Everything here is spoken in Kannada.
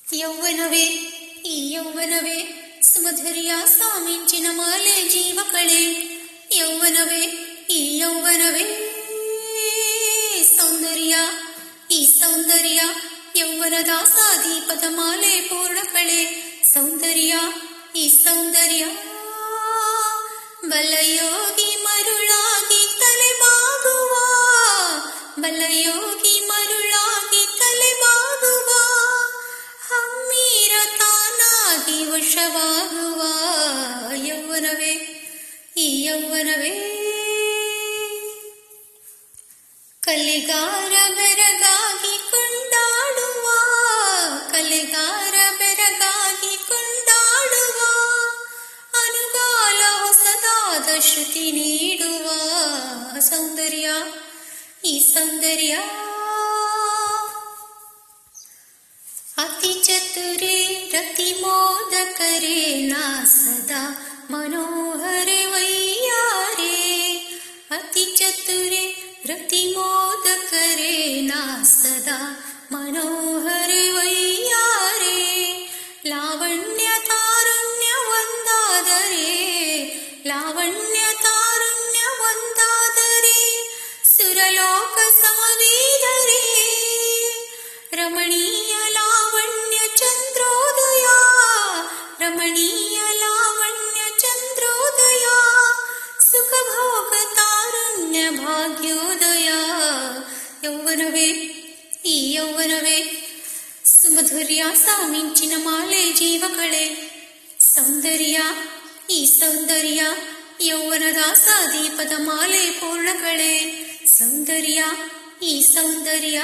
ಯೌವನವೇ ಈ ಯೌವನವೇ ಸುಮಧುರ್ಯ ಸಾಮಿಂಚಿನ ಮಾಲೆ ಜೀವ ಕಳೆ. ಯೌವನವೇ ಈ ಯೌವನವೇ ಸೌಂದರ್ಯ ಈ ಸೌಂದರ್ಯ ಯೌವನದ ಸಾದೀಪದ ಮಾಲೆ ಪೂರ್ಣ ಕಳೆ. ಸೌಂದರ್ಯ ಈ ಸೌಂದರ್ಯ ಬಲಯೋಗಿ ಮರುಳಾಗಿ ತಲೆಬಾಗುವ, ಬಲಯೋಗಿ ಮರುಳಾಗಿ ತಲೆಬಾಗುವ, ಹಮ್ಮೀರ ತಾನಾಗಿ ವಶವಾಗುವ. ಯೌವನವೇ ಈ ಯೌವನವೇ ಕಲೆಗಾರ ಬೆರಗಾಗಿ ಕೊಂಡಾಡುವ, ಕಲೆಗಾರ ಬೆರಗಾಗಿ ಕೊಂಡಾಡುವ, ಅನುಗಾಲ ಹೊಸದಾದ ಶ್ರುತಿ ನೀಡುವ. ಸೌಂದರ್ಯ ಈ ಸೌಂದರ್ಯ ಅತಿ ಚತುರೇ ರತಿ ಮೋದಕರೇ ನಾ ಸದಾ ಮನೋಹರೆ ವೈಯಾರೇ. ಅತಿ ಚತುರೇ ರತಿ ಮೋದಕರೇ ನಾ ಸದಾ ಮನೋಹರೆ ವೈಯಾರೇ. ಲಾವಣ್ಯ ತಾರುಣ್ಯ ಒಂದಾದರೆ, ಲಾವಣ್ಯ ತಾರುಣ್ಯ ಒಂದಾದರೆ, ಸುರಲೋಕ ಸಾವಿದರೆ. ರಮಣೀಯ ಲಾವಣ್ಯ ಚಂದ್ರೋದಯ, ರಮಣೀಯ ಲಾವಣ್ಯ ಚಂದ್ರೋದಯ, ಸುಖಭೋಗ ತಾರುಣ್ಯ ಭಾಗ್ಯೋದಯ. ಯೌವನವೇ ಈ ಯೌವನವೇ ಸುಮಧುರ್ಯ ಸಾಮಿಂಚಿನ ಮಾಲೆ ಜೀವ ಕಳೆ. ಸೌಂದರ್ಯ ಈ ಸೌಂದರ್ಯ ಯೌವನದ ಸಾದೀಪದ ಮಾಲೆ ಪೂರ್ಣ ಕಳೆ. ಸೌಂದರ್ಯ ಈ ಸೌಂದರ್ಯ